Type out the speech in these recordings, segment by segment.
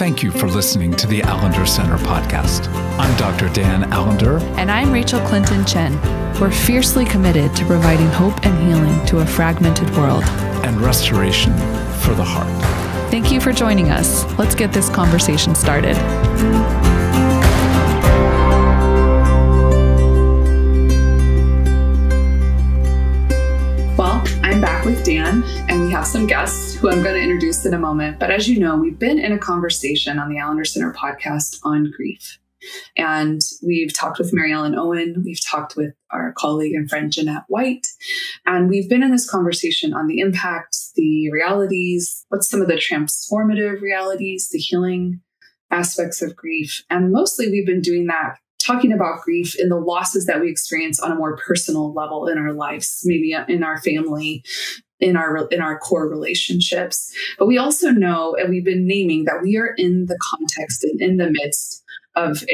Thank you for listening to the Allender Center podcast. I'm Dr. Dan Allender. And I'm Rachael Chen. We're fiercely committed to providing hope and healing to a fragmented world. And restoration for the heart. Thank you for joining us. Let's get this conversation started. Well, I'm back with Dan, and we have some guests who I'm going to introduce in a moment. But as you know, we've been in a conversation on the Allender Center podcast on grief. And we've talked with Mary Ellen Owen. We've talked with our colleague and friend, Jeanette White. And we've been in this conversation on the impacts, the realities, what's some of the transformative realities, the healing aspects of grief. And mostly we've been doing that, talking about grief in the losses that we experience on a more personal level in our lives, maybe in our family, in our core relationships. But we also know, and we've been naming, that we are in the context and in the midst of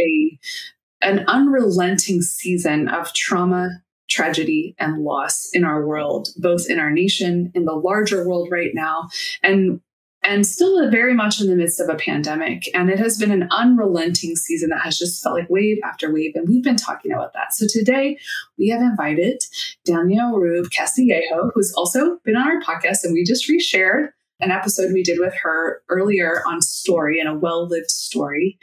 an unrelenting season of trauma, tragedy, and loss in our world, both in our nation, in the larger world right now, and still very much in the midst of a pandemic. And it has been an unrelenting season that has just felt like wave after wave. And we've been talking about that. So today we have invited Danielle Castillejo, who's also been on our podcast, and we just reshared an episode we did with her earlier on story and a well-lived story.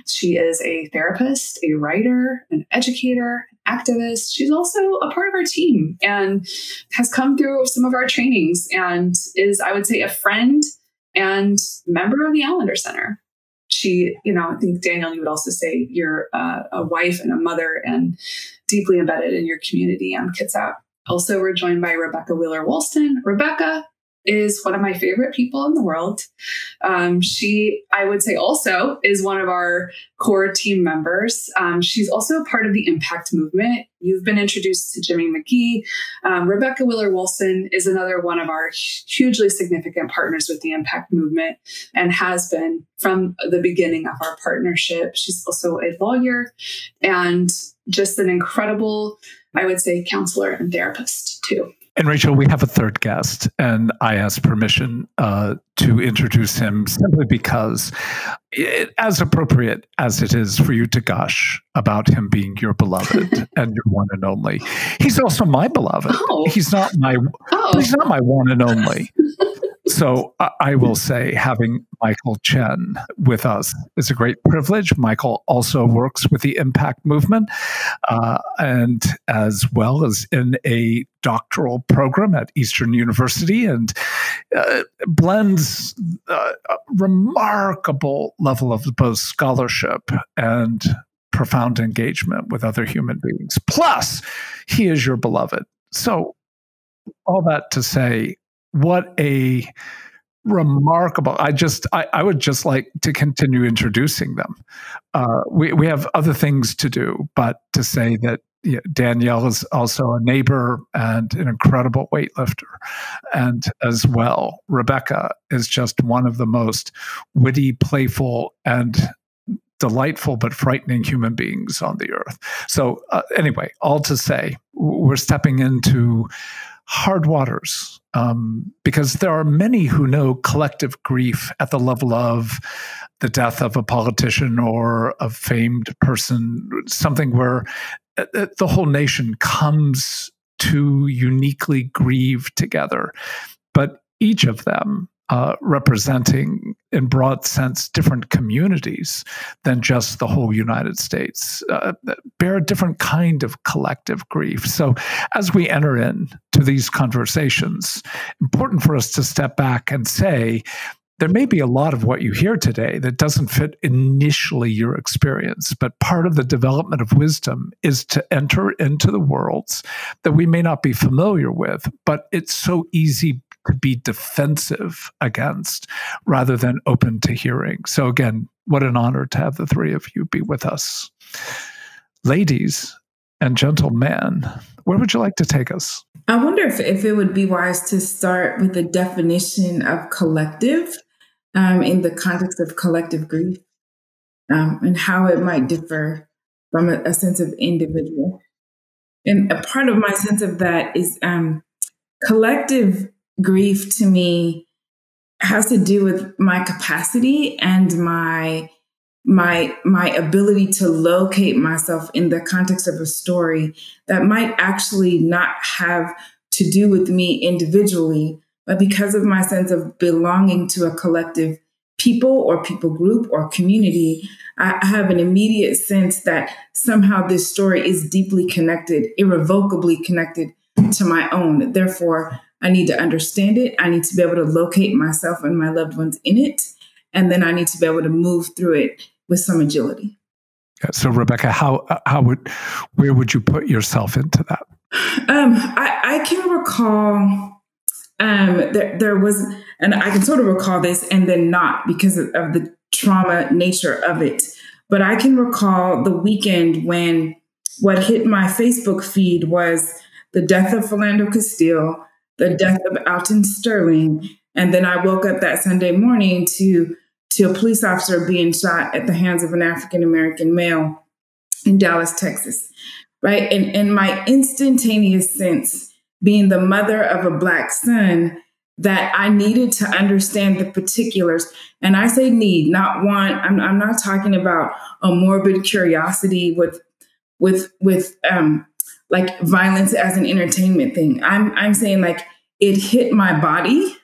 She is a therapist, a writer, an educator, an activist. She's also a part of our team and has come through some of our trainings and is, I would say, a friend and member of the Allender Center. She, I think, Danielle, you would also say you're a wife and a mother and deeply embedded in your community on Kitsap. Also, we're joined by Rebecca Wheeler Walston. Rebecca is one of my favorite people in the world. She, I would say, also is one of our core team members. She's also a part of the Impact movement. You've been introduced to Jimmy McGee. Rebecca Wheeler Walston is another one of our hugely significant partners with the Impact movement and has been from the beginning of our partnership. She's also a lawyer and just an incredible, I would say, counselor and therapist too. And Rachael, we have a third guest, and I asked permission to introduce him simply because, as appropriate as it is for you to gush about him being your beloved and your one and only, he's also my beloved. Oh. He's not my one and only. So I will say having Michael Chen with us is a great privilege. Michael also works with the Impact movement and as well as in a doctoral program at Eastern University and blends a remarkable level of both scholarship and profound engagement with other human beings. Plus, he is your beloved. So all that to say, what a remarkable, I would just like to continue introducing them. We have other things to do, but to say that Danielle is also a neighbor and an incredible weightlifter. And as well, Rebecca is just one of the most witty, playful, and delightful but frightening human beings on the earth. So anyway, all to say, we're stepping into hard waters because there are many who know collective grief at the level of the death of a politician or a famed person, something where the whole nation comes to uniquely grieve together. But each of them representing, in broad sense, different communities than just the whole United States, bear a different kind of collective grief. So as we enter into these conversations, important for us to step back and say, there may be a lot of what you hear today that doesn't fit initially your experience, but part of the development of wisdom is to enter into the worlds that we may not be familiar with, but it's so easy to be defensive against rather than open to hearing. So again, what an honor to have the three of you be with us. Ladies and gentlemen, where would you like to take us? I wonder if it would be wise to start with the definition of collective in the context of collective grief and how it might differ from a sense of individual. And a part of my sense of that is collective grief to me has to do with my capacity and my ability to locate myself in the context of a story that might actually not have to do with me individually, but because of my sense of belonging to a collective people or people group or community, I have an immediate sense that somehow this story is deeply connected, irrevocably connected to my own. Therefore, I need to understand it. I need to be able to locate myself and my loved ones in it. And then I need to be able to move through it with some agility. So, Rebecca, where would you put yourself into that? I can recall there was, and I can sort of recall this and then not because of the trauma nature of it. But I can recall the weekend when what hit my Facebook feed was the death of Philando Castile, the death of Alton Sterling. And then I woke up that Sunday morning to a police officer being shot at the hands of an African-American male in Dallas, Texas. Right. And my instantaneous sense, being the mother of a Black son, that I needed to understand the particulars. And I say need, not want. I'm not talking about a morbid curiosity with like violence as an entertainment thing. I'm saying like it hit my body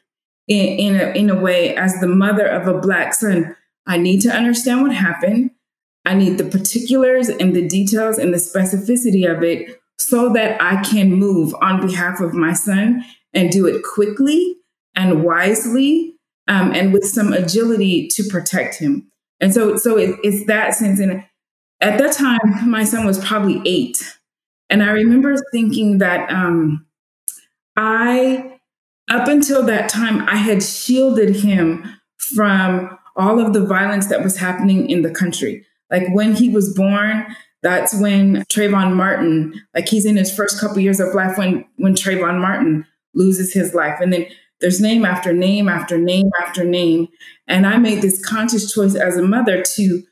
in a way as the mother of a Black son. I need to understand what happened. I need the particulars and the details and the specificity of it so that I can move on behalf of my son and do it quickly and wisely and with some agility to protect him. And so it's that sense. And at that time, my son was probably 8. And I remember thinking that up until that time, I had shielded him from all of the violence that was happening in the country. Like when he was born, that's when Trayvon Martin, like he's in his first couple years of life when Trayvon Martin loses his life. And then there's name after name after name after name. And I made this conscious choice as a mother to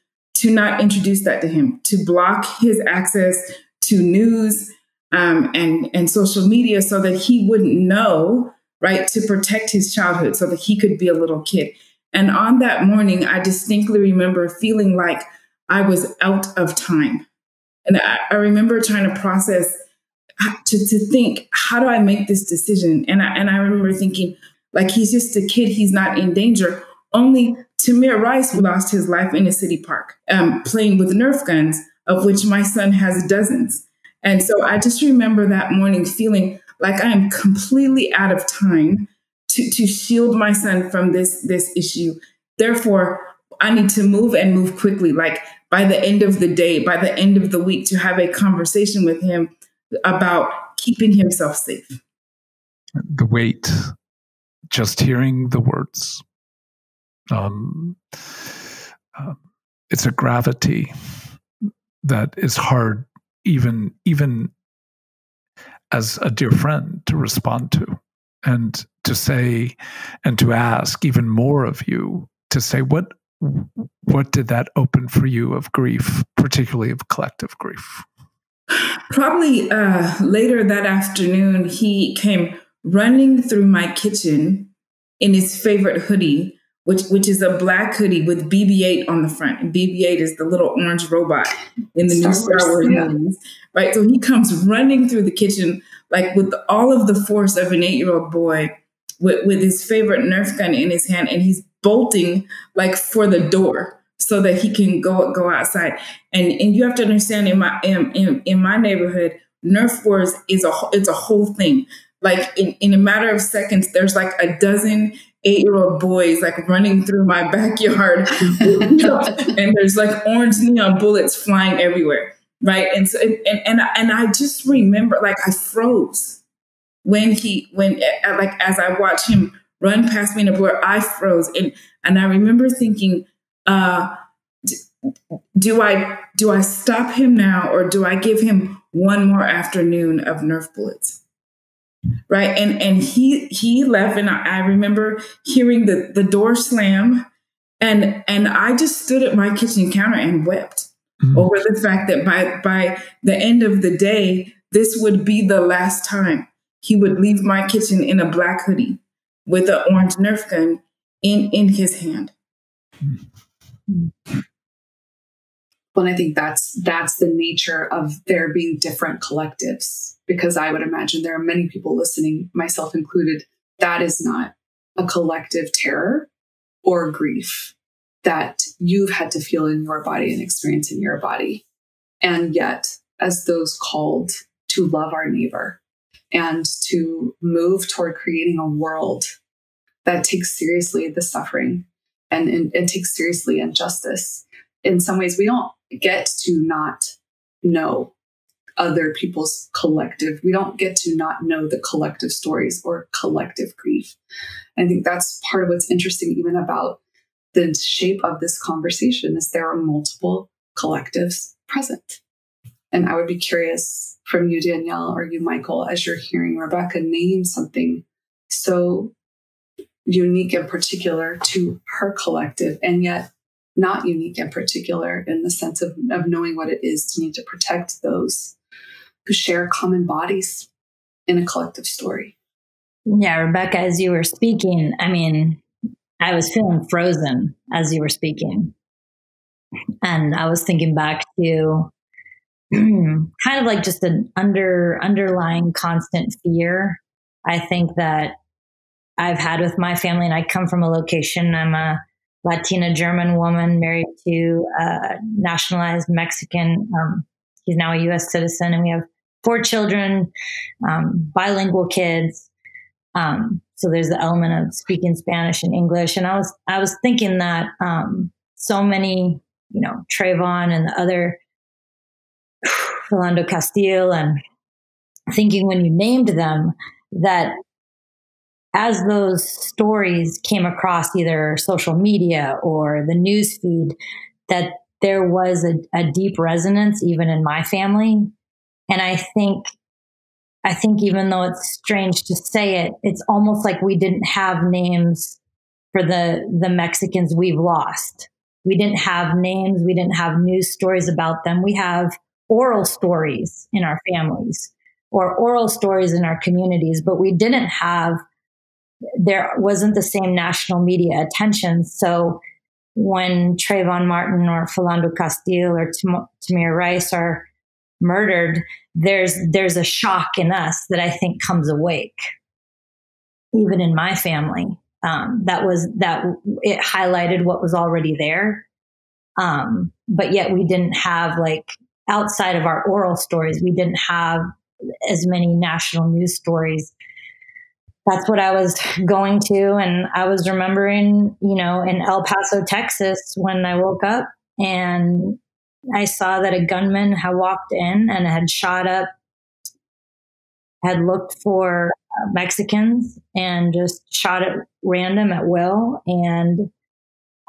not introduce that to him, to block his access to news and social media so that he wouldn't know, right, to protect his childhood so that he could be a little kid. And on that morning, I distinctly remember feeling like I was out of time. And I remember trying to process, to think, how do I make this decision? And I remember thinking, like, he's just a kid. He's not in danger. Only Tamir Rice lost his life in a city park, playing with Nerf guns, of which my son has dozens. And so I just remember that morning feeling like I am completely out of time to shield my son from this issue. Therefore, I need to move and move quickly. Like by the end of the day, by the end of the week, to have a conversation with him about keeping himself safe. The weight, just hearing the words. It's a gravity that is hard, even as a dear friend, to respond to, and to say and to ask even more of you, to say what did that open for you of grief, particularly of collective grief? Probably later that afternoon, he came running through my kitchen in his favorite hoodie, which is a black hoodie with BB-8 on the front. And BB-8 is the little orange robot in the new Star Wars movies, right? So he comes running through the kitchen, like with all of the force of an 8-year-old boy, with his favorite Nerf gun in his hand, and he's bolting like for the door so that he can go outside. And you have to understand, in my neighborhood, Nerf wars it's a whole thing. Like in a matter of seconds, there's like a dozen 8-year-old boys like running through my backyard, and there's like orange neon bullets flying everywhere, right? And so and I just remember, like, I froze when as I watched him run past me in a blur. I froze, and I remember thinking, do I stop him now, or do I give him one more afternoon of Nerf bullets? Right. And he left, and I remember hearing the door slam, and I just stood at my kitchen counter and wept over the fact that by the end of the day, this would be the last time he would leave my kitchen in a black hoodie with an orange Nerf gun in his hand. Well, and I think that's the nature of there being different collectives, because I would imagine there are many people listening, myself included, that is not a collective terror or grief that you've had to feel in your body and experience in your body. And yet, as those called to love our neighbor and to move toward creating a world that takes seriously the suffering and takes seriously injustice, in some ways, we don't get to not know other people's collective. We don't get to not know the collective stories or collective grief. I think that's part of what's interesting even about the shape of this conversation is there are multiple collectives present. And I would be curious from you, Danielle, or you, Michael, as you're hearing Rebecca name something so unique and particular to her collective, and yet not unique and particular in the sense of knowing what it is to need to protect those who share common bodies in a collective story. Yeah, Rebecca, as you were speaking, I mean, I was feeling frozen as you were speaking. And I was thinking back to kind of like just an underlying constant fear, I think, that I've had with my family. And I come from a location, I'm a Latina German woman married to a nationalized Mexican. He's now a U.S. citizen, and we have 4 children, bilingual kids. So there's the element of speaking Spanish and English. And I was thinking that so many, Trayvon and the other Philando Castile, and thinking when you named them that as those stories came across either social media or the news feed, that there was a deep resonance even in my family. And I think even though it's strange to say it, it's almost like we didn't have names for the Mexicans we've lost. We didn't have names. We didn't have news stories about them. We have oral stories in our families or oral stories in our communities, but we didn't have, there wasn't the same national media attention. So when Trayvon Martin or Philando Castile or Tamir Rice are murdered, there's a shock in us that I think comes awake, even in my family. That it highlighted what was already there. But yet we didn't have, like, outside of our oral stories, we didn't have as many national news stories. That's what I was going to. And I was remembering, in El Paso, Texas, when I woke up and I saw that a gunman had walked in and had shot up, had looked for Mexicans and just shot at random at will. And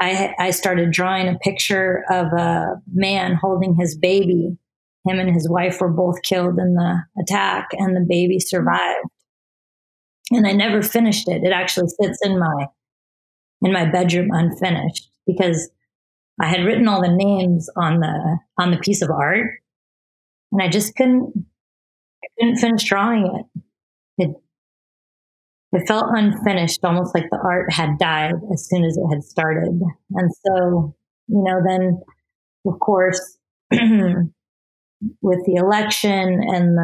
I started drawing a picture of a man holding his baby. Him and his wife were both killed in the attack, and the baby survived. And I never finished it. It actually sits in my bedroom unfinished because I had written all the names on the piece of art, and I just couldn't finish drawing it. It felt unfinished, almost like the art had died as soon as it had started. And so, then of course, with the election and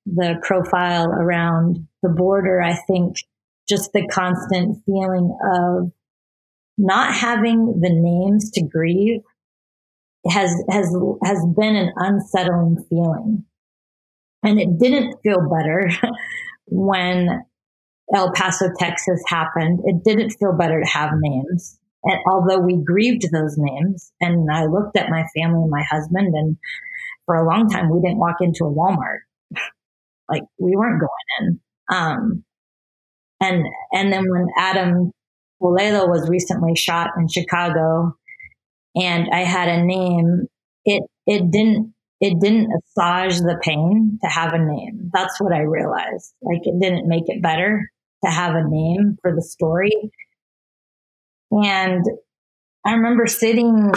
the profile around the border, I think just the constant feeling of not having the names to grieve has been an unsettling feeling. And it didn't feel better when El Paso, Texas happened. It didn't feel better to have names. And although we grieved those names, and I looked at my family and my husband, and for a long time, we didn't walk into a Walmart. Like, we weren't going in. And then when Adam Toledo was recently shot in Chicago, and I had a name, it didn't assuage the pain to have a name. That's what I realized. Like, it didn't make it better to have a name for the story. And I remember sitting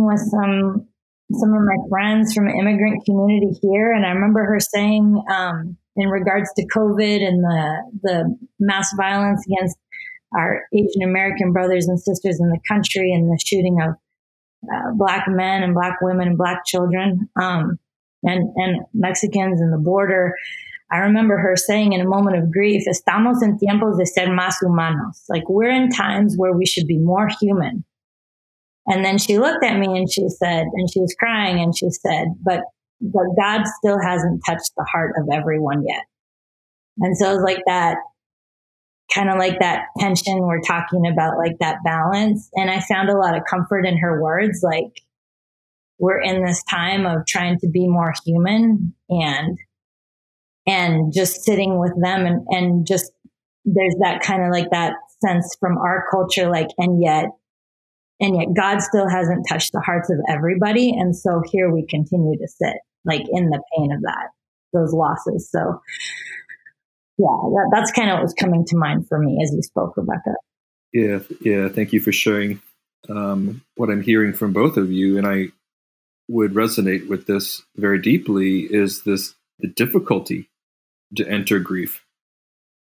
with some of my friends from the immigrant community here, and I remember her saying, in regards to COVID and the mass violence against our Asian American brothers and sisters in the country and the shooting of Black men and Black women and Black children, and Mexicans in the border. I remember her saying in a moment of grief, "Estamos en tiempos de ser más humanos." Like, we're in times where we should be more human. And then she looked at me and she said, and she was crying, and she said, but God still hasn't touched the heart of everyone yet. And so it was like that, kind of like that tension we're talking about, like that balance. And I found a lot of comfort in her words. Like, we're in this time of trying to be more human and just sitting with them and just, there's that kind of like that sense from our culture, like, and yet God still hasn't touched the hearts of everybody. And so here we continue to sit, like, in the pain of that, those losses. So yeah, that's kind of what was coming to mind for me as you spoke, Rebecca. Yeah. Thank you for sharing what I'm hearing from both of you. And I would resonate with this very deeply, is the difficulty to enter grief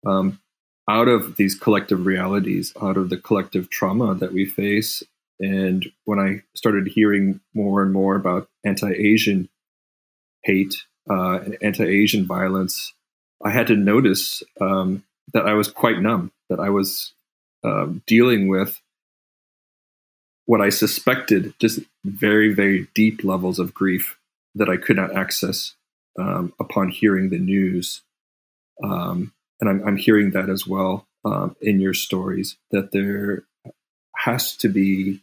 out of these collective realities, out of the collective trauma that we face. And when I started hearing more and more about anti-Asian hate and anti-Asian violence, I had to notice that I was quite numb, that I was dealing with what I suspected, just very, very deep levels of grief that I could not access upon hearing the news. And I'm hearing that as well in your stories, that there has to be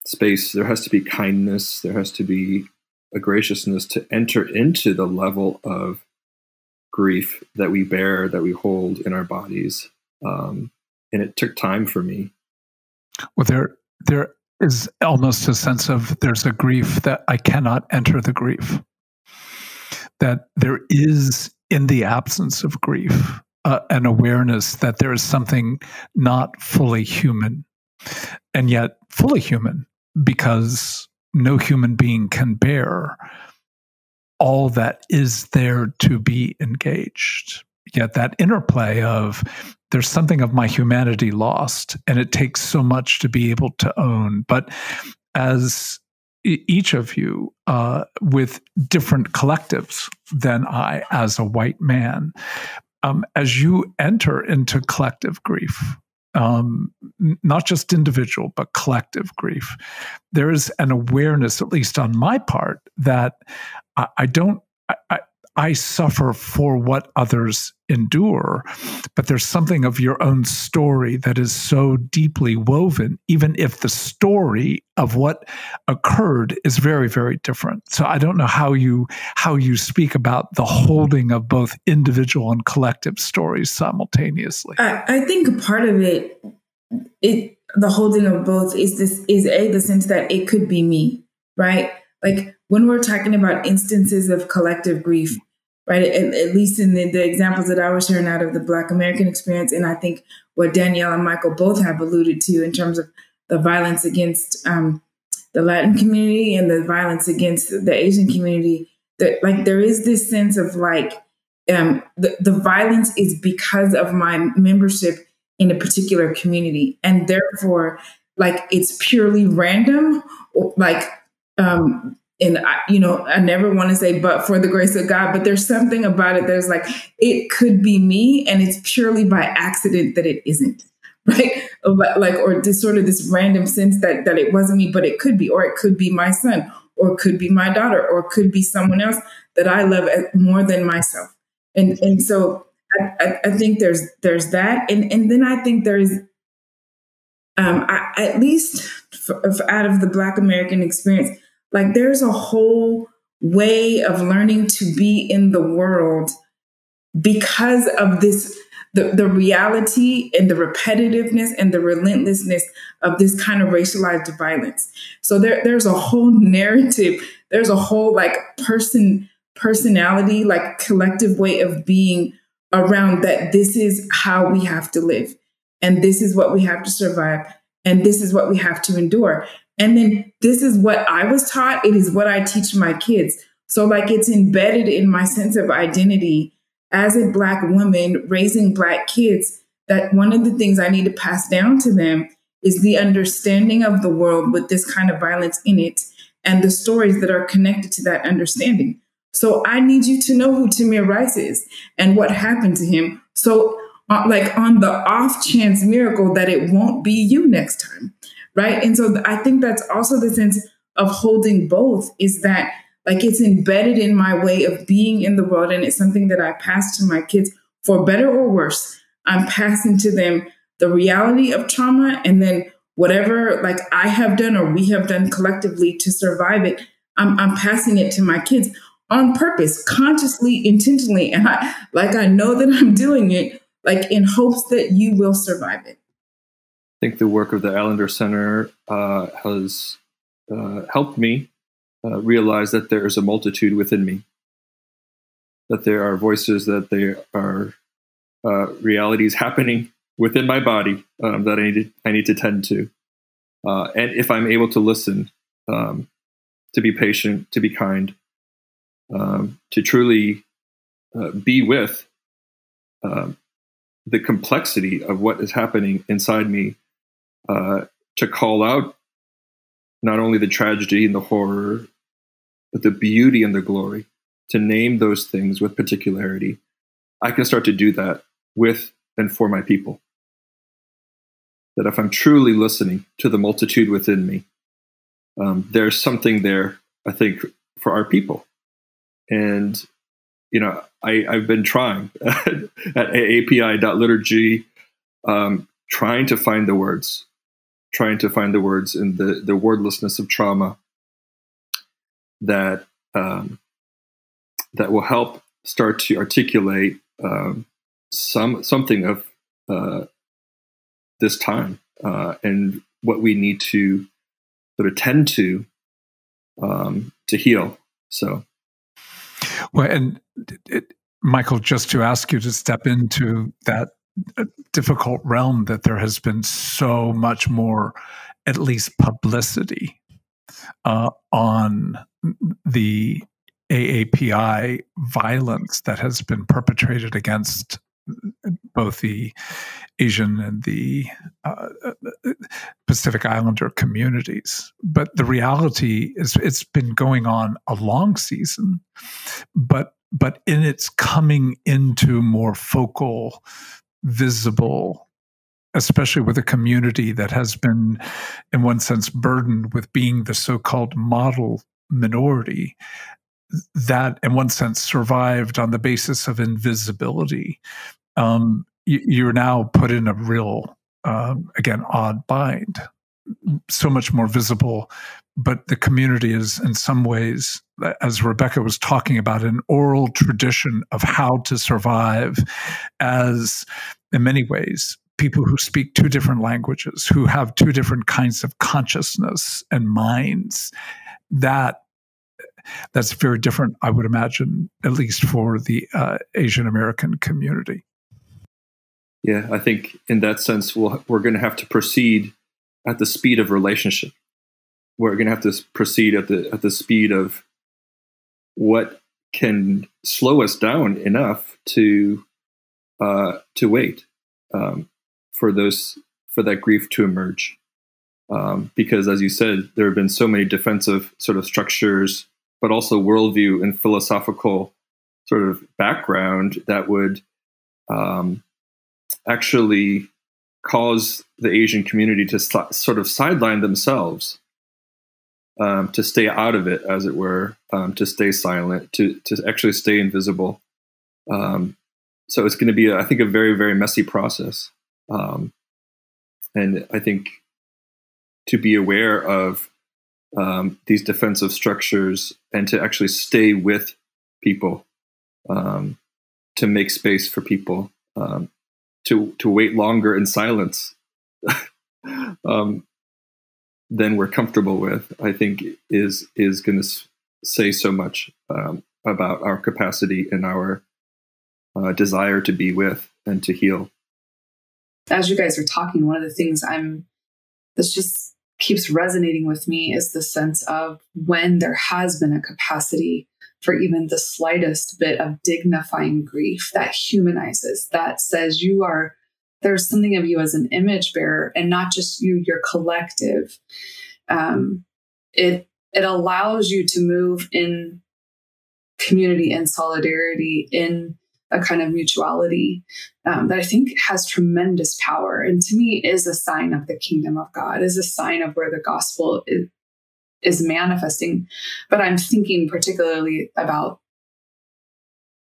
space, there has to be kindness, there has to be a graciousness to enter into the level of grief that we bear, that we hold in our bodies. And it took time for me. Well, there is almost a sense of, there's a grief that I cannot enter the grief. That there is, in the absence of grief, an awareness that there is something not fully human, and yet fully human, because no human being can bear all that is there to be engaged. Yet that interplay of, there's something of my humanity lost, and it takes so much to be able to own. But as each of you, with different collectives than I, as a white man, as you enter into collective grief, not just individual, but collective grief, there is an awareness, at least on my part, that I suffer for what others endure, but there's something of your own story that is so deeply woven, even if the story of what occurred is very, very different. So I don't know how you speak about the holding of both individual and collective stories simultaneously. I think part of it, the holding of both is the sense that it could be me, right? Like, when we're talking about instances of collective grief, right, at least in the examples that I was sharing out of the Black American experience, and I think what Danielle and Michael both have alluded to in terms of the violence against the Latin community and the violence against the Asian community, that, like, there is this sense of, like, the violence is because of my membership in a particular community, and therefore, like, it's purely random, like, and I never want to say, but for the grace of God, but there's something about it. There's like, it could be me, and it's purely by accident that it isn't, right? Or this sort of this random sense that it wasn't me, but it could be, or it could be my son, or it could be my daughter, or it could be someone else that I love more than myself. And so I think there's that. And then I think there is, at least out of the Black American experience, like, there's a whole way of learning to be in the world because of this, the reality and the repetitiveness and the relentlessness of this kind of racialized violence. So there's a whole narrative, there's a whole, like, personality, like, collective way of being around that. This is how we have to live, and this is what we have to survive, and this is what we have to endure. And then this is what I was taught. It is what I teach my kids. So, like, it's embedded in my sense of identity as a Black woman raising Black kids, that one of the things I need to pass down to them is the understanding of the world with this kind of violence in it and the stories that are connected to that understanding. So I need you to know who Tamir Rice is and what happened to him. So like on the off chance miracle that it won't be you next time. Right. And so I think that's also the sense of holding both, is that like it's embedded in my way of being in the world. And it's something that I pass to my kids for better or worse. I'm passing to them the reality of trauma, and then whatever like I have done or we have done collectively to survive it, I'm passing it to my kids on purpose, consciously, intentionally. And I know that I'm doing it like in hopes that you will survive it. I think the work of the Allender Center has helped me realize that there is a multitude within me, that there are voices, that there are realities happening within my body that I need to tend to. And if I'm able to listen, to be patient, to be kind, to truly be with the complexity of what is happening inside me, to call out not only the tragedy and the horror, but the beauty and the glory, to name those things with particularity, I can start to do that with and for my people. That if I'm truly listening to the multitude within me, there's something there, I think, for our people. And, you know, I've been trying at API.liturgy, trying to find the words in the wordlessness of trauma that that will help start to articulate something of this time and what we need to sort of tend to heal. So, well, and Michael, just to ask you to step into that difficult realm, that there has been so much more, at least publicity on the AAPI violence that has been perpetrated against both the Asian and the Pacific Islander communities. But the reality is it's been going on a long season, but in its coming into more focal, visible, especially with a community that has been, in one sense, burdened with being the so-called model minority, that in one sense survived on the basis of invisibility. You're now put in a real, again, odd bind, so much more visible, but the community is in some ways, as Rebecca was talking about, an oral tradition of how to survive as, in many ways, people who speak two different languages, who have two different kinds of consciousness and minds. That's very different, I would imagine, at least for the Asian American community. Yeah, I think in that sense, we're going to have to proceed at the speed of relationship. We're going to have to proceed at the speed of what can slow us down enough to wait for that grief to emerge. Because, as you said, there have been so many defensive sort of structures, but also worldview and philosophical sort of background that would actually cause the Asian community to sort of sideline themselves, to stay out of it, as it were, to stay silent, to actually stay invisible. So it's going to be, I think, a very, very messy process. And I think to be aware of these defensive structures and to actually stay with people, to make space for people, to wait longer in silence than we're comfortable with, I think is going to say so much about our capacity and our desire to be with and to heal. As you guys are talking, one of the things this just keeps resonating with me is the sense of when there has been a capacity for even the slightest bit of dignifying grief that humanizes, that says you are there's something of you as an image bearer, and not just you, your collective. It allows you to move in community and solidarity, in a kind of mutuality that I think has tremendous power, and to me is a sign of the kingdom of God, is a sign of where the gospel is manifesting. But I'm thinking particularly about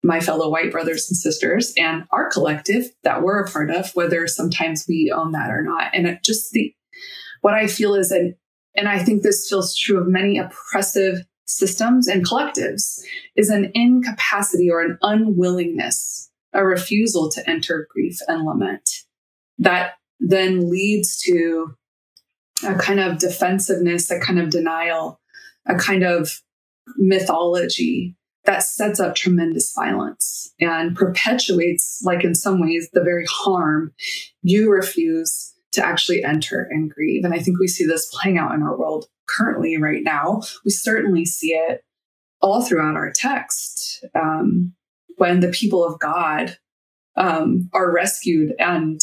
my fellow white brothers and sisters and our collective that we're a part of, whether sometimes we own that or not. And what I feel is and I think this feels true of many oppressive systems and collectives, is an incapacity or an unwillingness, a refusal to enter grief and lament that then leads to a kind of defensiveness, a kind of denial, a kind of mythology that sets up tremendous violence and perpetuates, like in some ways, the very harm you refuse to actually enter and grieve. And I think we see this playing out in our world currently right now. We certainly see it all throughout our text when the people of God are rescued and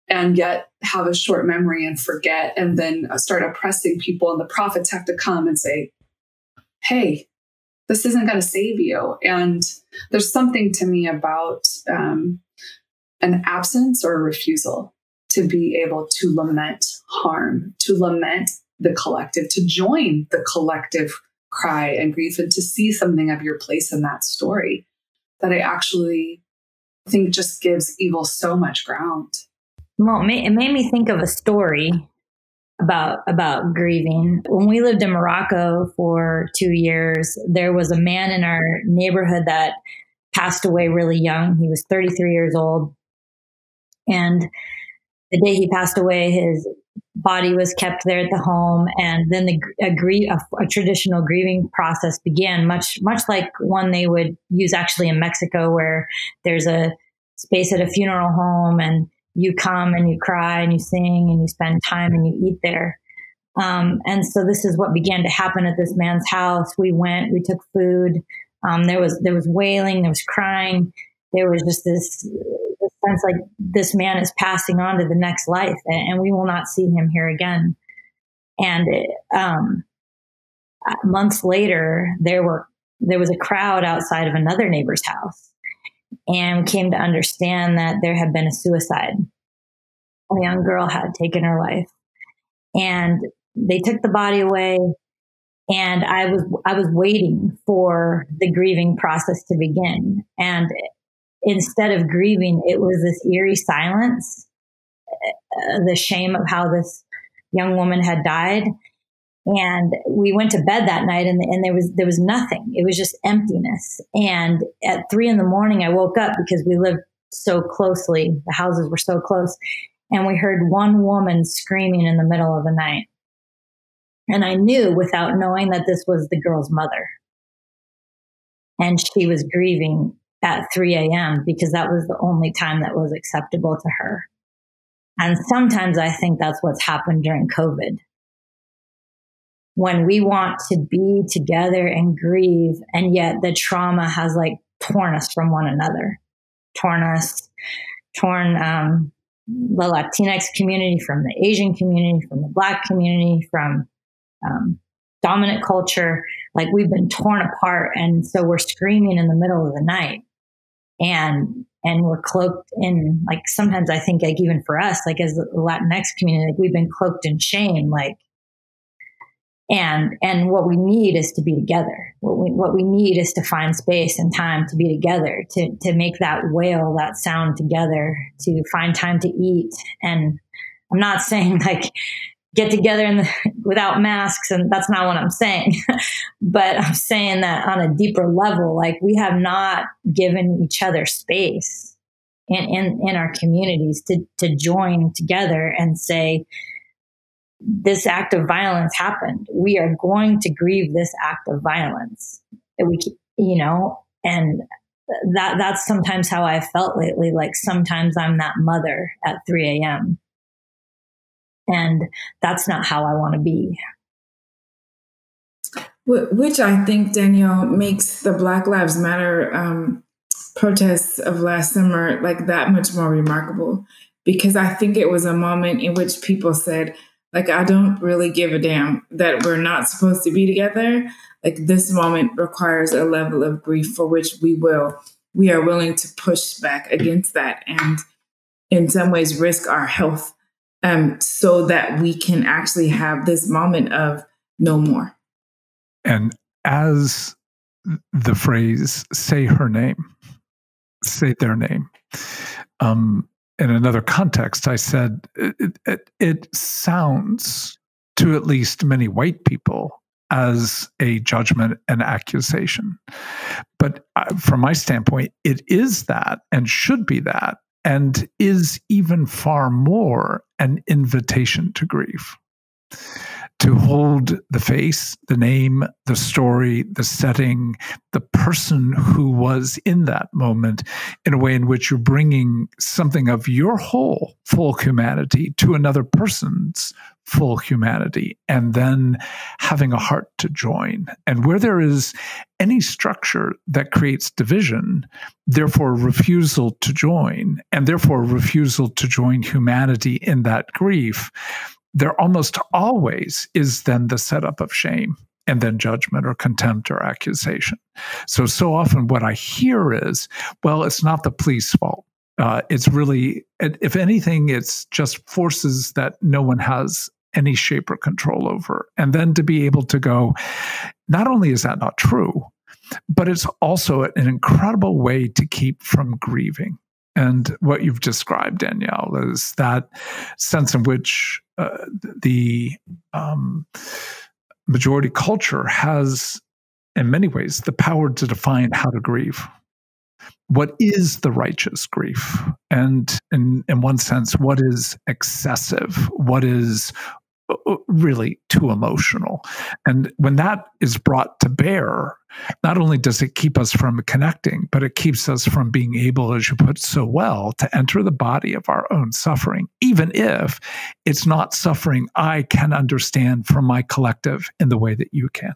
yet have a short memory and forget, and then start oppressing people. And the prophets have to come and say, hey, this isn't going to save you. And there's something to me about an absence or a refusal to be able to lament harm, to lament the collective, to join the collective cry and grief, and to see something of your place in that story that I actually think just gives evil so much ground. Well, it made me think of a story about grieving. When we lived in Morocco for 2 years, there was a man in our neighborhood that passed away really young. He was 33 years old. And the day he passed away, his body was kept there at the home, and then a traditional grieving process began, much like one they would use actually in Mexico, where there's a space at a funeral home, and you come and you cry and you sing and you spend time and you eat there. And so this is what began to happen at this man's house. We went, we took food. There was wailing, there was crying. There was just this sense like this man is passing on to the next life, and we will not see him here again. And months later, there was a crowd outside of another neighbor's house, and came to understand that there had been a suicide. A young girl had taken her life, and they took the body away. And I was waiting for the grieving process to begin, and instead of grieving, it was this eerie silence, the shame of how this young woman had died. And we went to bed that night, and there was nothing. It was just emptiness. And at 3 a.m, I woke up because we lived so closely. The houses were so close. And we heard one woman screaming in the middle of the night. And I knew without knowing that this was the girl's mother. And she was grieving at 3 a.m. because that was the only time that was acceptable to her. And sometimes I think that's what's happened during COVID. When we want to be together and grieve, and yet the trauma has like torn us from one another, torn the Latinx community from the Asian community, from the Black community, from dominant culture. Like, we've been torn apart. And so we're screaming in the middle of the night. And we're cloaked in, like, sometimes I think, like, even for us, like, as the Latinx community, like, we've been cloaked in shame, like, and what we need is to be together. What we need is to find space and time to be together, to make that wail, that sound together, to find time to eat. And I'm not saying like get together without masks, and that's not what I'm saying. But I'm saying that on a deeper level, like, we have not given each other space in our communities to join together and say, this act of violence happened. We are going to grieve this act of violence. And that's sometimes how I felt lately. Like, sometimes I'm that mother at 3 a.m. And that's not how I want to be. Which I think, Danielle, makes the Black Lives Matter protests of last summer like that much more remarkable. because I think it was a moment in which people said, like, I don't really give a damn that we're not supposed to be together. Like, this moment requires a level of grief for which we are willing to push back against that and in some ways risk our health so that we can actually have this moment of no more. And as the phrase, say her name, say their name. In another context, I said, it sounds to at least many white people as a judgment and accusation. But from my standpoint, it is that and should be that and is even far more an invitation to grief. To hold the face, the name, the story, the setting, the person who was in that moment in a way in which you're bringing something of your whole full humanity to another person's full humanity, and then having a heart to join. And where there is any structure that creates division, therefore refusal to join, and therefore refusal to join humanity in that grief, there almost always is then the setup of shame and then judgment or contempt or accusation. So often what I hear is, well, it's not the police's fault. It's really, if anything, it's just forces that no one has any shape or control over. And then to be able to go, not only is that not true, but it's also an incredible way to keep from grieving. And what you've described, Danielle, is that sense in which the majority culture has, in many ways, the power to define how to grieve. What is the righteous grief? And in one sense, what is excessive? What is really too emotional? And when that is brought to bear, not only does it keep us from connecting, but it keeps us from being able, as you put so well, to enter the body of our own suffering, even if it's not suffering I can understand from my collective in the way that you can.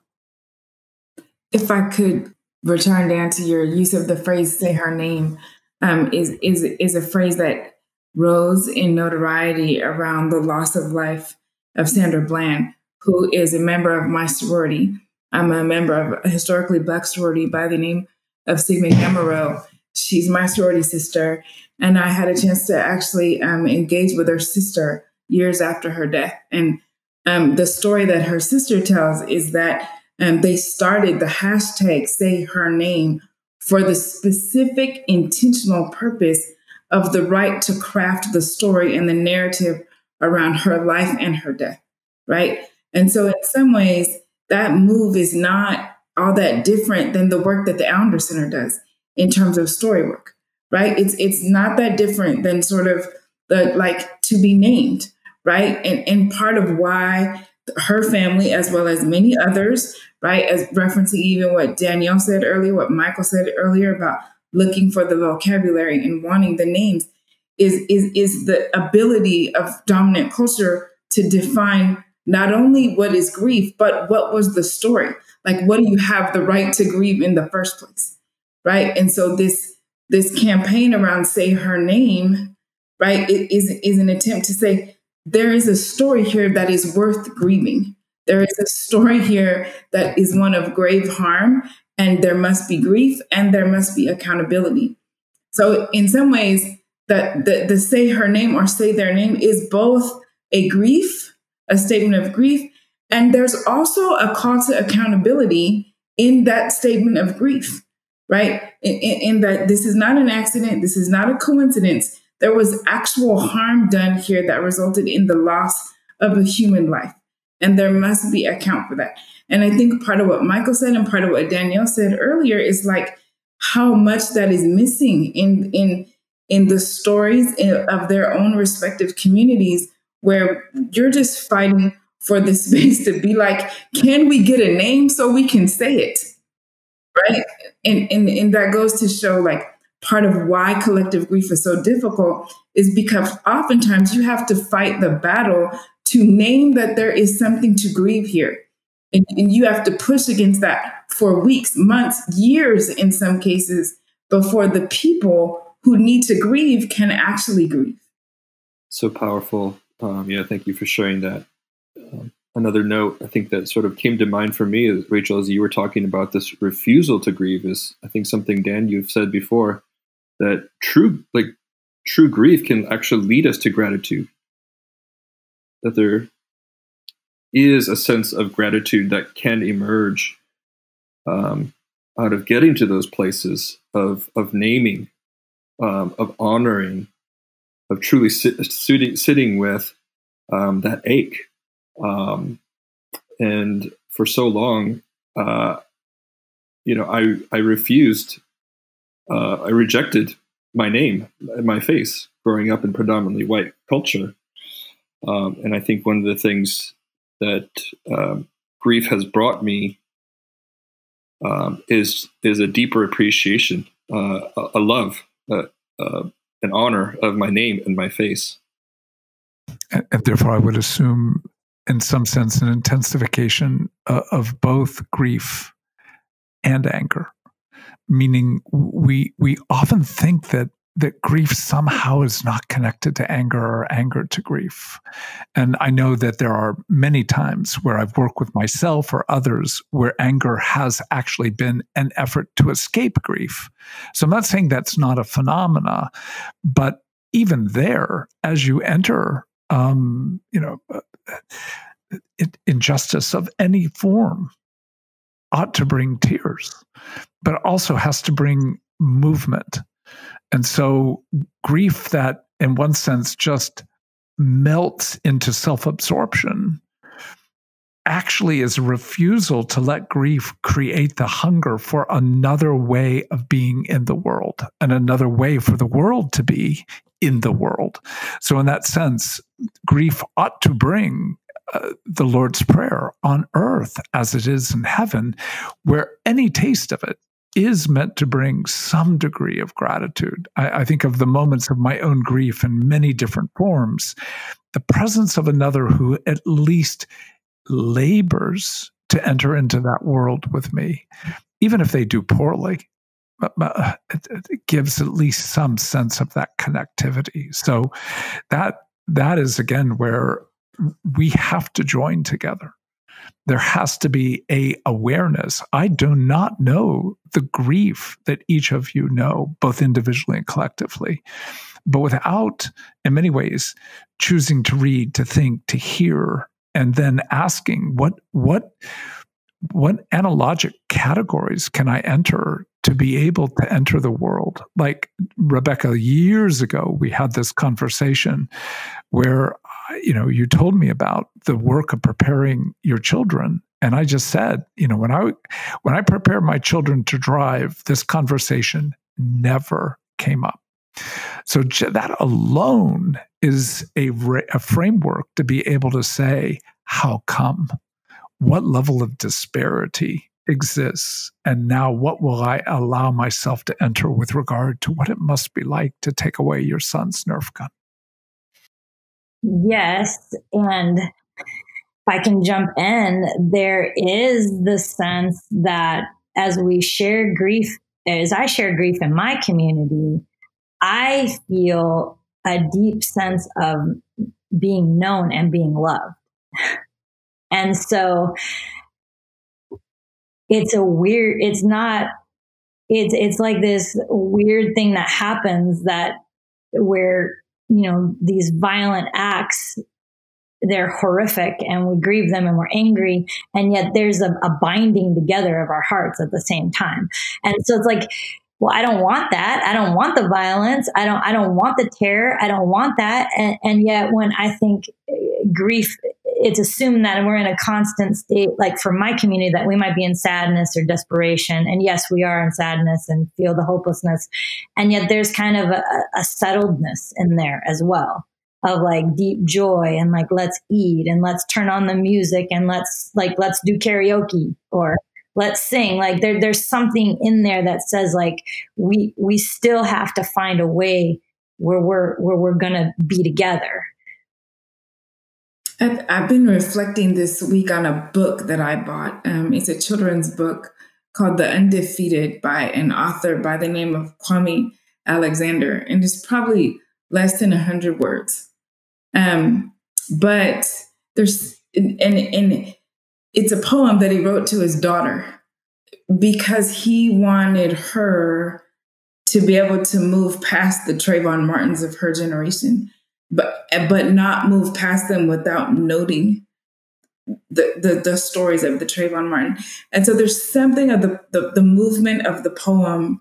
If I could return, Dan, to your use of the phrase "say her name," is a phrase that rose in notoriety around the loss of life of Sandra Bland, who is a member of my sorority. I'm a member of a historically Black sorority by the name of Sigma Gamma Rho. She's my sorority sister, and I had a chance to actually engage with her sister years after her death. And the story that her sister tells is that they started the hashtag "say her name" for the specific intentional purpose of the right to craft the story and the narrative around her life and her death, right? And so in some ways, that move is not all that different than the work that the Allender Center does in terms of story work, right? It's not that different than sort of the like to be named, right? And part of why her family, as well as many others, right, as referencing even what Danielle said earlier, what Michael said earlier about looking for the vocabulary and wanting the names, is the ability of dominant culture to define not only what is grief, but what was the story? Like, what do you have the right to grieve in the first place, right? And so this campaign around "say her name," right, is an attempt to say there is a story here that is worth grieving. There is a story here that is one of grave harm, and there must be grief and there must be accountability. So in some ways, that the "say her name" or "say their name" is both a grief, a statement of grief, and there's also a call to accountability in that statement of grief, right? In that this is not an accident, this is not a coincidence. There was actual harm done here that resulted in the loss of a human life, and there must be account for that. And I think part of what Michael said and part of what Danielle said earlier is like how much that is missing in the stories of their own respective communities, where you're just fighting for the space to be like, can we get a name so we can say it, right? And that goes to show like part of why collective grief is so difficult is because oftentimes you have to fight the battle to name that there is something to grieve here. And you have to push against that for weeks, months, years in some cases before the people who need to grieve can actually grieve. So powerful. Yeah, thank you for sharing that. Another note I think that sort of came to mind for me, Rachael, as you were talking about this refusal to grieve, is I think something, Dan, you've said before, that true grief can actually lead us to gratitude. That there is a sense of gratitude that can emerge out of getting to those places of naming, of honoring, of truly sitting with that ache. And for so long, I refused, I rejected my name and my face growing up in predominantly white culture. And I think one of the things that grief has brought me is a deeper appreciation, a love, an honor of my name and my face. And therefore, I would assume, in some sense, an intensification of both grief and anger. Meaning, we often think that grief somehow is not connected to anger or anger to grief. And I know that there are many times where I've worked with myself or others where anger has actually been an effort to escape grief. So I'm not saying that's not a phenomena, but even there, as you enter, injustice of any form ought to bring tears, but it also has to bring movement. And so grief that, in one sense, just melts into self-absorption actually is a refusal to let grief create the hunger for another way of being in the world and another way for the world to be in the world. So in that sense, grief ought to bring the Lord's Prayer on earth as it is in heaven, where any taste of it is meant to bring some degree of gratitude. I think of the moments of my own grief in many different forms. The presence of another who at least labors to enter into that world with me, even if they do poorly, it gives at least some sense of that connectivity. So that is, again, where we have to join together. There has to be a awareness. I do not know the grief that each of you know, both individually and collectively, but without, in many ways, choosing to read, to think, to hear, and then asking what analogic categories can I enter to be able to enter the world? Like Rebecca, years ago, we had this conversation where you told me about the work of preparing your children. And I just said, when I prepare my children to drive, this conversation never came up. So that alone is a framework to be able to say, how come? What level of disparity exists? And now what will I allow myself to enter with regard to what it must be like to take away your son's Nerf gun? Yes. And if I can jump in, there is the sense that as we share grief, as I share grief in my community, I feel a deep sense of being known and being loved. And so it's like this weird thing that happens that where, these violent acts, they're horrific and we grieve them and we're angry. And yet there's a binding together of our hearts at the same time. And so it's like, well, I don't want that. I don't want the violence. I don't want the terror. I don't want that. And yet when I think grief, it's assumed that we're in a constant state, like for my community, that we might be in sadness or desperation. And yes, we are in sadness and feel the hopelessness. And yet there's kind of a settledness in there as well, of like deep joy and like, let's eat and let's turn on the music and let's do karaoke or let's sing. Like there's something in there that says like, we still have to find a way where we're going to be together. I've been reflecting this week on a book that I bought. It's a children's book called The Undefeated by an author by the name of Kwame Alexander. And it's probably less than 100 words. But there's, and it's a poem that he wrote to his daughter because he wanted her to be able to move past the Trayvon Martins of her generation, but not move past them without noting the stories of the Trayvon Martin. And so there's something of the movement of the poem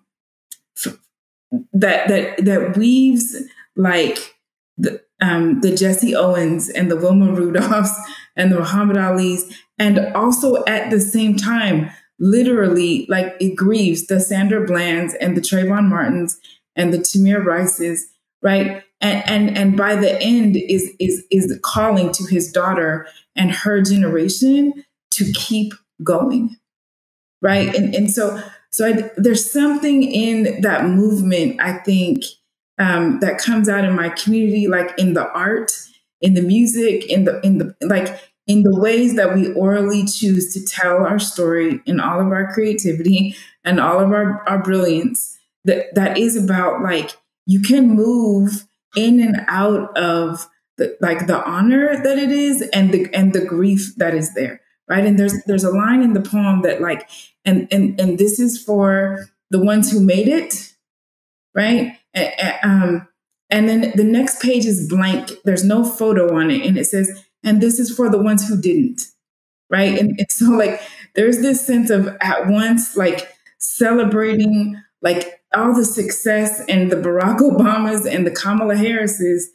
that weaves like the Jesse Owens and the Wilma Rudolphs and the Muhammad Alis, and also at the same time, literally, like it grieves the Sandra Blands and the Trayvon Martins and the Tamir Rices, right? And by the end is the calling to his daughter and her generation to keep going, right? And so there's something in that movement, I think, that comes out in my community, like in the art, in the music, in the ways that we orally choose to tell our story, in all of our creativity and all of our brilliance. That is about, like, you can move in and out of the honor that it is and the grief that is there, right? And there's a line in the poem that, like, and this is for the ones who made it, right? And then the next page is blank. There's no photo on it, and it says, and this is for the ones who didn't, right? And so, like, there's this sense of at once, like, celebrating, like, all the success and the Barack Obamas and the Kamala Harrises,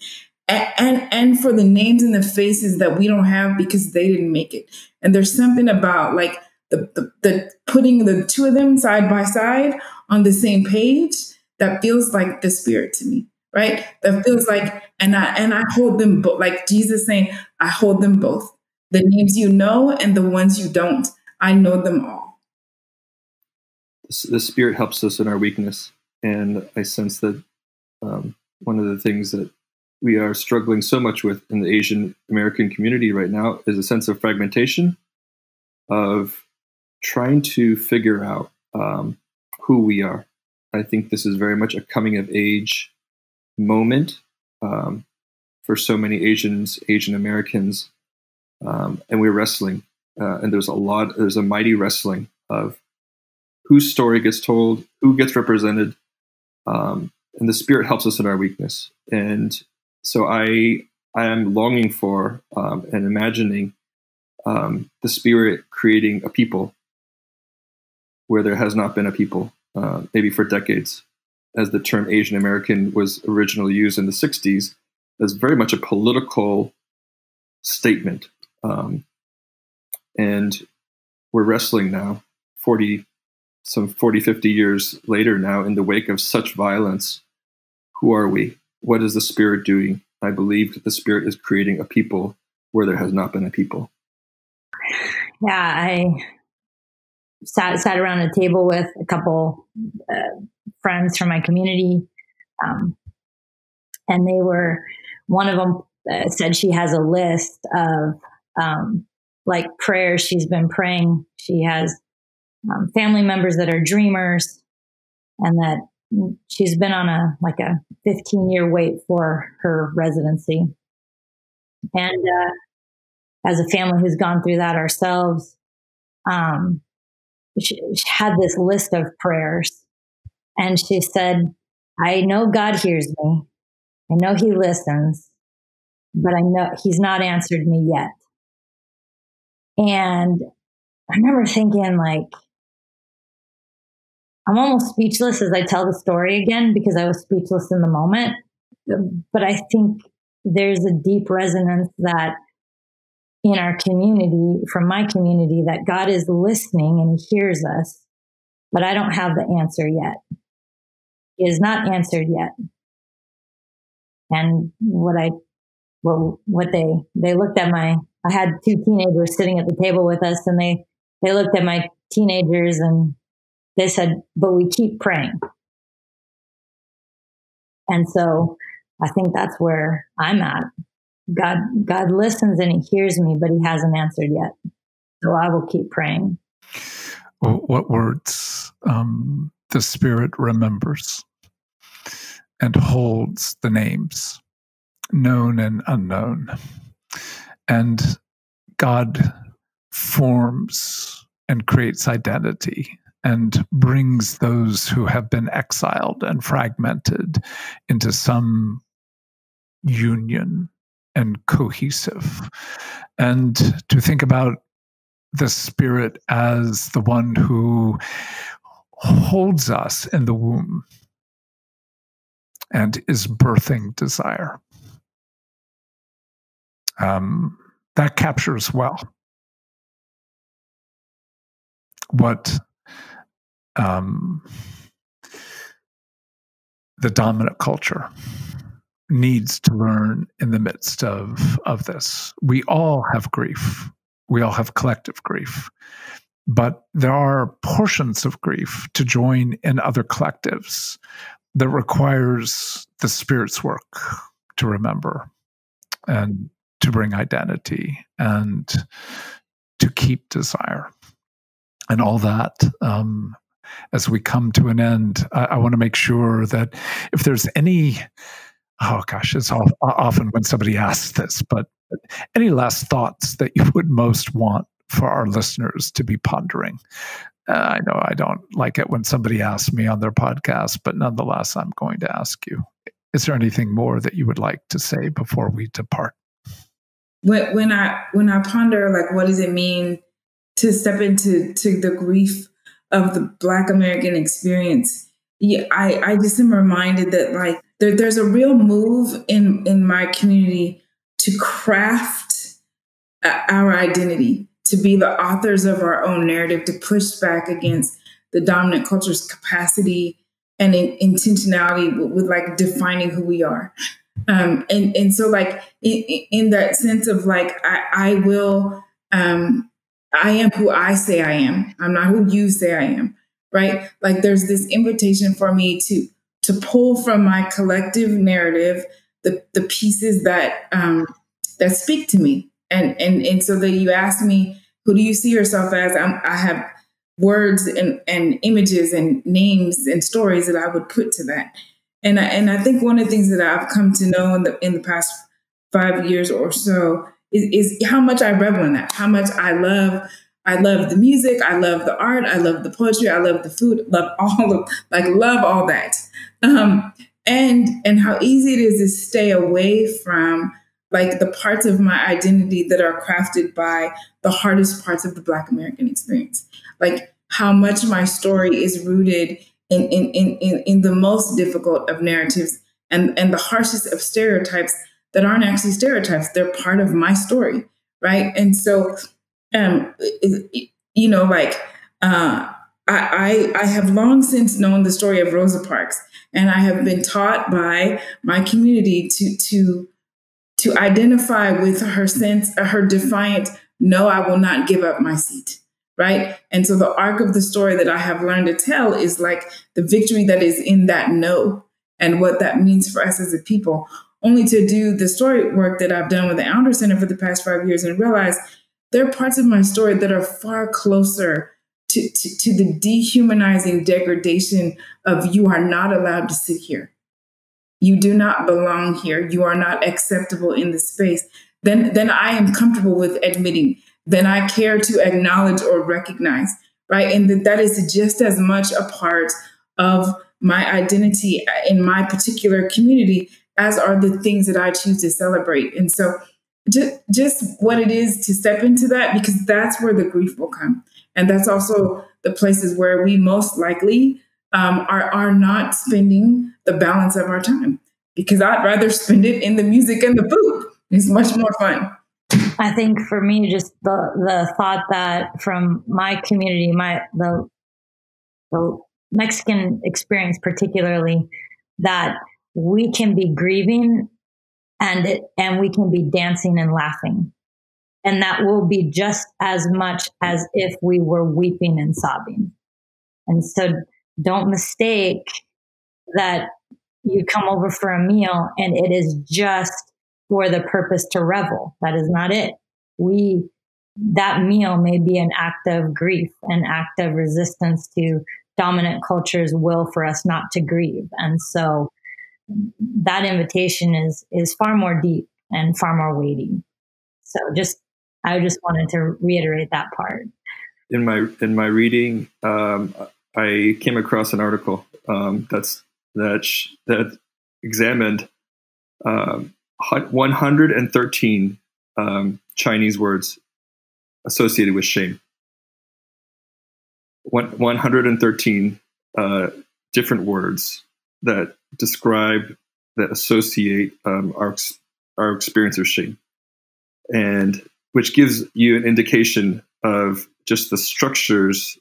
and for the names and the faces that we don't have because they didn't make it. And there's something about, like, the putting the two of them side by side on the same page that feels like the Spirit to me, right? That feels like, and I hold them both, like Jesus saying, I hold them both. The names you know and the ones you don't, I know them all. The Spirit helps us in our weakness. And I sense that one of the things that we are struggling so much with in the Asian American community right now is a sense of fragmentation, of trying to figure out who we are. I think this is very much a coming of age moment for so many Asian Americans, and we're wrestling. And there's a mighty wrestling of whose story gets told, who gets represented, and the Spirit helps us in our weakness. And so I am longing for and imagining the Spirit creating a people where there has not been a people, maybe for decades, as the term Asian American was originally used in the 60s, as very much a political statement. And we're wrestling now, 40, 50 years later now, in the wake of such violence. Who are we? What is the Spirit doing? I believe that the Spirit is creating a people where there has not been a people. Yeah, I sat around a table with a couple friends from my community, and one of them said she has a list of like prayers she's been praying. She has family members that are dreamers, and that she's been on a 15-year wait for her residency. And as a family who's gone through that ourselves, she had this list of prayers, and she said, I know God hears me. I know he listens, but I know he's not answered me yet. And I remember thinking, like, I'm almost speechless as I tell the story again, because I was speechless in the moment. But I think there's a deep resonance that in our community, from my community, that God is listening and he hears us, but I don't have the answer yet. He is not answered yet. And they looked at I had two teenagers sitting at the table with us, and they looked at my teenagers and they said, but we keep praying. And so I think that's where I'm at. God listens and he hears me, but he hasn't answered yet. So I will keep praying. Well, what words? The Spirit remembers and holds the names known and unknown. And God forms and creates identity and brings those who have been exiled and fragmented into some union and cohesive. And to think about the Spirit as the one who holds us in the womb and is birthing desire. That captures well what the dominant culture needs to learn in the midst of this. We all have grief. We all have collective grief. But there are portions of grief to join in other collectives that requires the Spirit's work to remember and to bring identity and to keep desire. And all that, as we come to an end, I want to make sure that if there's any, oh gosh, it's often when somebody asks this, but any last thoughts that you would most want for our listeners to be pondering? I know I don't like it when somebody asks me on their podcast, but nonetheless, I'm going to ask you. Is there anything more that you would like to say before we depart? When I ponder, like, what does it mean to step into the grief of the Black American experience? Yeah, I just am reminded that, like, there's a real move in my community to craft our identity, to be the authors of our own narrative, to push back against the dominant culture's capacity and intentionality with like defining who we are. And so, like, in that sense of, like, I am who I say I am. I'm not who you say I am, right? Like, there's this invitation for me to pull from my collective narrative the pieces that speak to me, and so that you ask me, who do you see yourself as? I have words and images and names and stories that I would put to that. And I think one of the things that I've come to know in the past 5 years or so is how much I revel in that, how much I love the music, I love the art, I love the poetry, I love the food, love all that. And how easy it is to stay away from, like, the parts of my identity that are crafted by the hardest parts of the Black American experience. Like, how much my story is rooted in the most difficult of narratives and the harshest of stereotypes that aren't actually stereotypes. They're part of my story, right? And so, I have long since known the story of Rosa Parks, and I have been taught by my community to identify with her sense, her defiant, no, I will not give up my seat. Right. And so the arc of the story that I have learned to tell is, like, the victory that is in that no, and what that means for us as a people, only to do the story work that I've done with the Allender Center for the past 5 years and realize there are parts of my story that are far closer to the dehumanizing degradation of, you are not allowed to sit here. You do not belong here. You are not acceptable in this space. Then I am comfortable with admitting, then I care to acknowledge or recognize, right? And that is just as much a part of my identity in my particular community as are the things that I choose to celebrate. And so just what it is to step into that, because that's where the grief will come. And that's also the places where we most likely are not spending the balance of our time, because I'd rather spend it in the music and the food. It's much more fun. I think for me, just the thought that from my community, the Mexican experience particularly, that we can be grieving and we can be dancing and laughing. And that will be just as much as if we were weeping and sobbing. And so don't mistake that you come over for a meal and it is just for the purpose to revel. That is not it. That meal may be an act of grief, an act of resistance to dominant culture's will for us not to grieve. And so that invitation is far more deep and far more weighty. So I just wanted to reiterate that part. In my reading, I came across an article that examined 113 Chinese words associated with shame. 113 different words that describe, that associate our experience of shame, and which gives you an indication of just the structures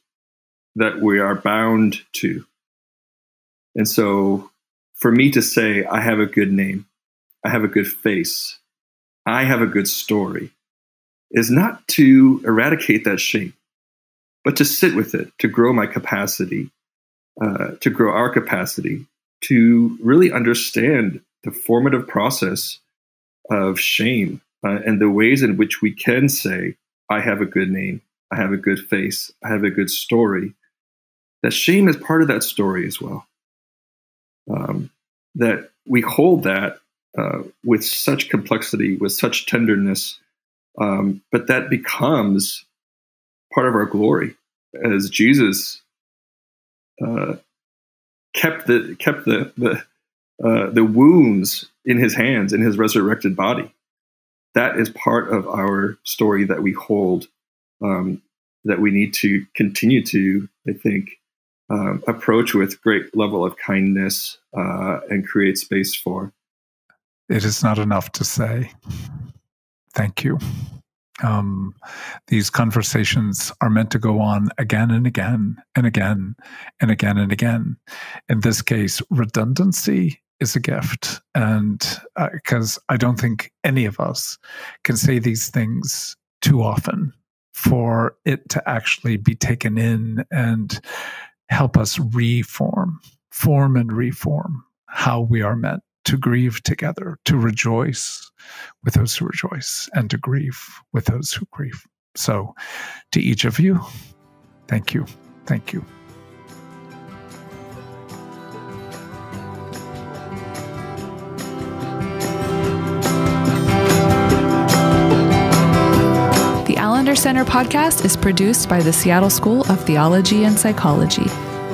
that we are bound to. And so for me to say, I have a good name, I have a good face, I have a good story, is not to eradicate that shame, but to sit with it, to grow my capacity, to grow our capacity, to really understand the formative process of shame and the ways in which we can say, I have a good name, I have a good face, I have a good story. That shame is part of that story as well. That we hold that with such complexity, with such tenderness, but that becomes part of our glory, as Jesus kept the wounds in his hands, in his resurrected body. That is part of our story that we hold, that we need to continue to, I think, approach with great level of kindness and create space for. It is not enough to say, thank you. These conversations are meant to go on again and again and again and again and again. In this case, redundancy is a gift. And because I don't think any of us can say these things too often for it to actually be taken in and help us form and reform how we are meant to grieve together, to rejoice with those who rejoice, and to grieve with those who grieve. So to each of you, thank you. Thank you. The Allender Center podcast is produced by the Seattle School of Theology and Psychology.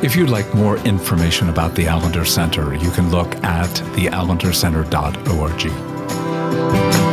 If you'd like more information about the Allender Center, you can look at theallendercenter.org.